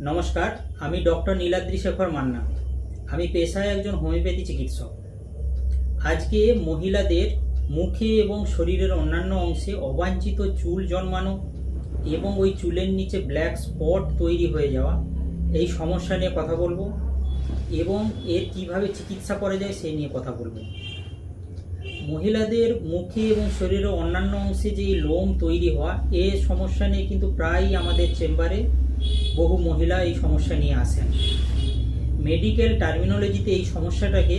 নমস্কার, আমি ডক্টর নীলাদ্রি শেখর মান্না। আমি পেশায় একজন হোমিওপ্যাথি চিকিৎসক। আজকে মহিলাদের মুখে এবং শরীরের অন্যান্য অংশে অবাঞ্ছিত চুল জন্মানো এবং ওই চুলের নিচে ব্ল্যাক স্পট তৈরি হয়ে যাওয়া, এই সমস্যা নিয়ে কথা বলবো এবং এর কিভাবে চিকিৎসা করা যায় সেই নিয়ে কথা বলবো। মহিলাদের মুখে এবং শরীরের অন্যান্য অংশে যে লোম তৈরি হওয়া, এই সমস্যা নিয়ে কিন্তু প্রায়ই আমাদের চেম্বারে বহু মহিলা এই সমস্যা নিয়ে আসেন। মেডিকেল টার্মিনোলজিতে এই সমস্যাটাকে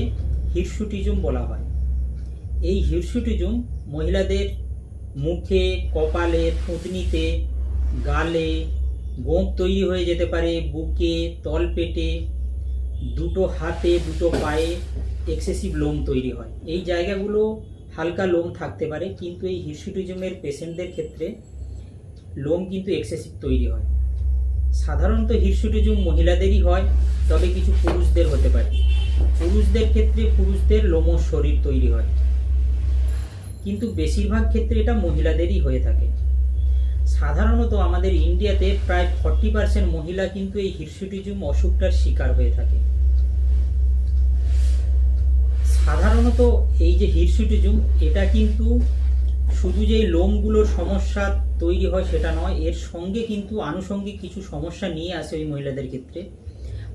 হিরসুটিজম বলা হয়। এই হিরসুটিজম মহিলাদের মুখে, কপালে, থুতনিতে, গালে গোঁফ তৈরি হয়ে যেতে পারে, বুকে, তলপেটে, দুটো হাতে, দুটো পায়ে এক্সেসিভ লোম তৈরি হয়। এই জায়গাগুলো হালকা লোম থাকতে পারে, কিন্তু এই হিরসুটিজমের পেশেন্টদের ক্ষেত্রে লোম কিন্তু এক্সেসিভ তৈরি হয়। সাধারণত হিরসুটিজম মহিলাদেরই হয়, তবে কিছু পুরুষদের হতে পারে। পুরুষদের ক্ষেত্রে পুরুষদের লোমশ শরীর তৈরি হয়, কিন্তু বেশিরভাগ ক্ষেত্রে এটা মহিলাদেরই হয়ে থাকে। সাধারণত আমাদের ইন্ডিয়াতে প্রায় 40% মহিলা কিন্তু এই হিরসুটিজম অসুখটার শিকার হয়ে থাকে। সাধারণত এই যে হিরসুটিজম, এটা কিন্তু শুধু যে লোমগুলোর সমস্যা তৈরি হয় সেটা নয়, এর সঙ্গে কিন্তু আনুষঙ্গিক কিছু সমস্যা নিয়ে আসে ওই মহিলাদের ক্ষেত্রে।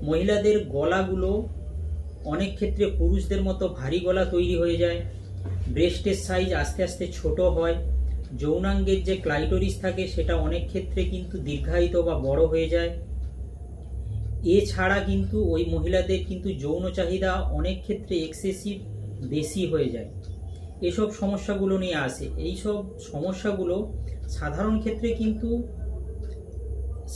মহিলাদের গলাগুলো অনেক ক্ষেত্রে পুরুষদের মতো ভারী গলা তৈরি হয়ে যায়, ব্রেস্টের সাইজ আস্তে আস্তে ছোট হয়, যৌনাঙ্গের যে ক্লাইটোরিস থাকে সেটা অনেক ক্ষেত্রে কিন্তু দীর্ঘায়িত বা বড় হয়ে যায়। এছাড়া কিন্তু ওই মহিলাদের কিন্তু যৌন চাহিদা অনেক ক্ষেত্রে এক্সেসিভ বেশি হয়ে যায়। এসব সমস্যাগুলো নিয়ে আসে। এইসব সমস্যাগুলো সাধারণ ক্ষেত্রে কিন্তু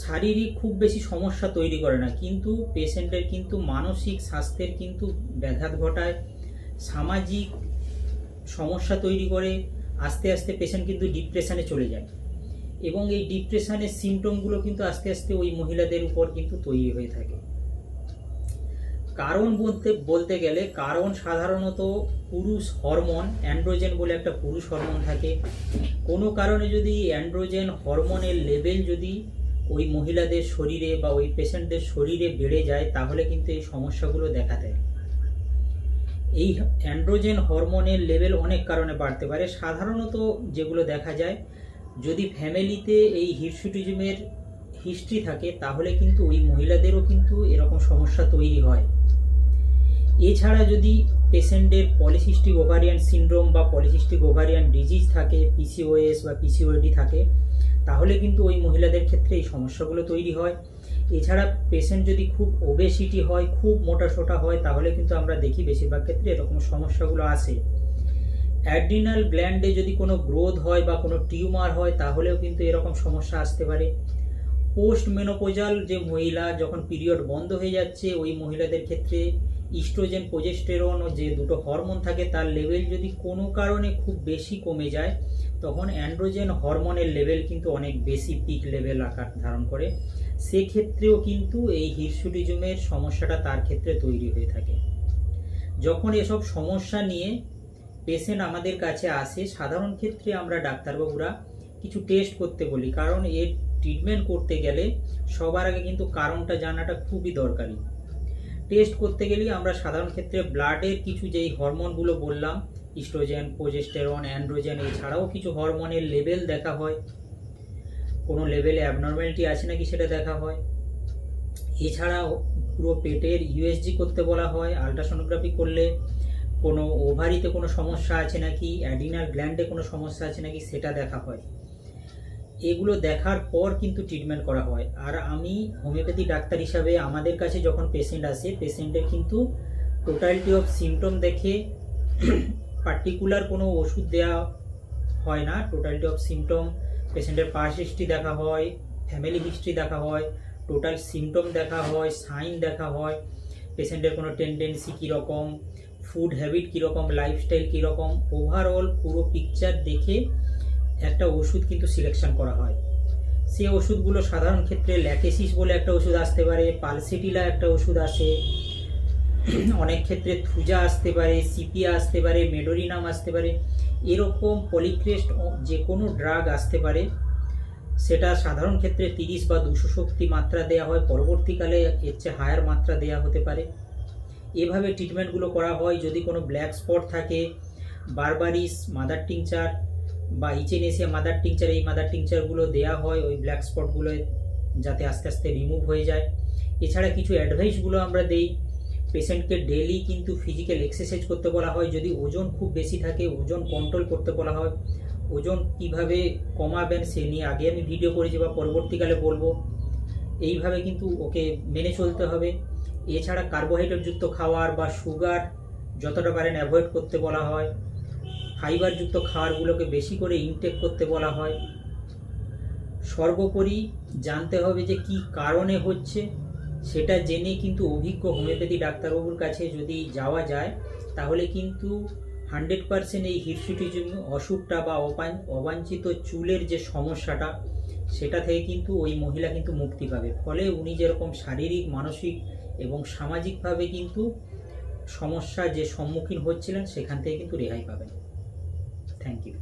শারীরিক খুব বেশি সমস্যা তৈরি করে না, কিন্তু পেশেন্টের কিন্তু মানসিক স্বাস্থ্যের কিন্তু ব্যাঘাত ঘটায়, সামাজিক সমস্যা তৈরি করে। আস্তে আস্তে পেশেন্ট কিন্তু ডিপ্রেশনে চলে যায় এবং এই ডিপ্রেশনের সিমটমগুলো কিন্তু আস্তে আস্তে ওই মহিলাদের উপর কিন্তু তৈরি হয়ে থাকে। কারণ বলতে গেলে কারণ সাধারণত পুরুষ হরমোন, অ্যান্ড্রোজেন বলে একটা পুরুষ হরমোন থাকে। কোনো কারণে যদি অ্যান্ড্রোজেন হরমোনের লেভেল যদি ওই মহিলাদের শরীরে বা ওই পেশেন্টদের শরীরে বেড়ে যায়, তাহলে কিন্তু এই সমস্যাগুলো দেখা দেয়। এই অ্যান্ড্রোজেন হরমোনের লেভেল অনেক কারণে বাড়তে পারে। সাধারণত যেগুলো দেখা যায়, যদি ফ্যামিলিতে এই হিরসুটিজমের হিস্ট্রি থাকে, তাহলে কিন্তু ওই মহিলাদেরও কিন্তু এরকম সমস্যা তৈরি হয়। এছাড়া যদি পেশেন্টের পলিসিস্টিক ওভারিয়ান সিনড্রোম বা পলিসিস্টিক ওভারিয়ান ডিজিজ থাকে, পিসিওএস বা পিসিওডি থাকে, তাহলে কিন্তু ওই মহিলাদের ক্ষেত্রে এই সমস্যাগুলো তৈরি হয়। এছাড়া পেশেন্ট যদি খুব ওবেসিটি হয়, খুব মোটাসোটা হয়, তাহলে কিন্তু আমরা দেখি বেশিরভাগ ক্ষেত্রে এরকম সমস্যাগুলো আসে। অ্যাড্রিনাল গ্ল্যান্ডে যদি কোনো গ্রোথ হয় বা কোনো টিউমার হয়, তাহলেও কিন্তু এরকম সমস্যা আসতে পারে। পোস্ট মেনোপোজাল যে মহিলা, যখন পিরিয়ড বন্ধ হয়ে যাচ্ছে, ওই মহিলাদের ক্ষেত্রে ইস্ট্রোজেন, প্রোজেস্টেরন ও যে দুটো হরমোন থাকে তার লেভেল যদি কোনো কারণে খুব বেশি কমে যায়, তখন অ্যান্ড্রোজেন হরমোনের লেভেল কিন্তু অনেক বেশি পিক লেভেল আকার ধারণ করে। সেক্ষেত্রেও কিন্তু এই হিরসুটিজমের সমস্যাটা তার ক্ষেত্রে তৈরি হয়ে থাকে। যখন এসব সমস্যা নিয়ে পেশেন্ট আমাদের কাছে আসে, সাধারণ ক্ষেত্রে আমরা ডাক্তারবাবুরা কিছু টেস্ট করতে বলি, কারণ এর ট্রিটমেন্ট করতে গেলে সবার আগে কিন্তু কারণটা জানাটা খুবই দরকারি। টেস্ট করতে গেলে আমরা সাধারণ ক্ষেত্রে ব্লাডের কিছু যেই হরমোনগুলো বললাম, ইস্ট্রোজেন, প্রোজেস্টেরন, অ্যান্ড্রোজেন, এছাড়াও কিছু হরমোনের লেভেল দেখা হয়, কোনো লেভেলে অ্যাবনর্মালিটি আছে নাকি সেটা দেখা হয়। এছাড়াও পুরো পেটের ইউএসজি করতে বলা হয়। আলট্রাসোনোগ্রাফি করলে কোনো ওভারিতে কোনো সমস্যা আছে নাকি, অ্যাড্রিনাল গ্ল্যান্ডে কোনো সমস্যা আছে নাকি সেটা দেখা হয়। এগুলো দেখার পর কিন্তু ট্রিটমেন্ট করা হয়। আর আমি হোমিওপ্যাথি ডাক্তার হিসাবে আমাদের কাছে যখন পেশেন্ট আসে, পেশেন্টের কিন্তু টোটালিটি অফ সিমটম দেখে পার্টিকুলার কোনো ওষুধ দেওয়া হয় না। টোটালিটি অফ সিমটম, পেশেন্টের পাস্ট হিস্ট্রি দেখা হয়, ফ্যামিলি হিস্ট্রি দেখা হয়, টোটাল সিমটম দেখা হয়, সাইন দেখা হয়, পেশেন্টের কোনো টেন্ডেন্সি কীরকম, ফুড হ্যাবিট কীরকম, লাইফস্টাইল কীরকম, ওভারঅল পুরো পিকচার দেখে একটা ওষুধ কিন্তু সিলেকশন করা হয়। সে ওষুধগুলো সাধারণ ক্ষেত্রে ল্যাকেসিস বলে একটা ওষুধ আসতে পারে, পালসিটিলা একটা ওষুধ আসে, অনেক ক্ষেত্রে থুজা আসতে পারে, সিপিয়া আসতে পারে, মেডোরিনাম আসতে পারে, এরকম পলিক্রেস্ট যে কোনো ড্রাগ আসতে পারে। সেটা সাধারণ ক্ষেত্রে 30 বা 200 শক্তি মাত্রা দেওয়া হয়, পরবর্তীকালে এর চেয়ে হায়ার মাত্রা দেওয়া হতে পারে। এভাবে ট্রিটমেন্টগুলো করা হয়। যদি কোনো ব্ল্যাক স্পট থাকে, বারবারিস মাদার টিংচার বা ইচেনেসিয়া মাদার টিংচার, এই মাদার টিংচারগুলো দেওয়া হয় ওই ব্ল্যাক স্পটগুলো যাতে আস্তে আস্তে রিমুভ হয়ে যায়। এছাড়া কিছু অ্যাডভাইসগুলো আমরা দেই। পেশেন্টকে ডেলি কিন্তু ফিজিক্যাল এক্সারসাইজ করতে বলা হয়। যদি ওজন খুব বেশি থাকে, ওজন কন্ট্রোল করতে বলা হয়। ওজন কিভাবে কমাবেন সে নিয়ে আগে আমি ভিডিও করেছি বা পরবর্তীকালে বলবো। এইভাবে কিন্তু ওকে মেনে চলতে হবে। এছাড়া কার্বোহাইড্রেটযুক্ত খাবার বা সুগার যতটা পারেন অ্যাভয়েড করতে বলা হয়। ফাইবারযুক্ত খাবারগুলোকে বেশি করে ইনটেক করতে বলা হয়। সর্বোপরি জানতে হবে যে কি কারণে হচ্ছে, সেটা জেনে কিন্তু অভিজ্ঞ হোমিওপ্যাথি ডাক্তারবাবুর কাছে যদি যাওয়া যায় তাহলে কিন্তু 100% এই হিরসুটিজম অসুখটা বা অবাঞ্ছিত চুলের যে সমস্যাটা, সেটা থেকে কিন্তু ওই মহিলা কিন্তু মুক্তি পাবে। ফলে উনি যেরকম শারীরিক, মানসিক এবং সামাজিকভাবে কিন্তু সমস্যা যে সম্মুখীন হচ্ছিলেন সেখান থেকে কিন্তু রেহাই পাবেন। Thank you.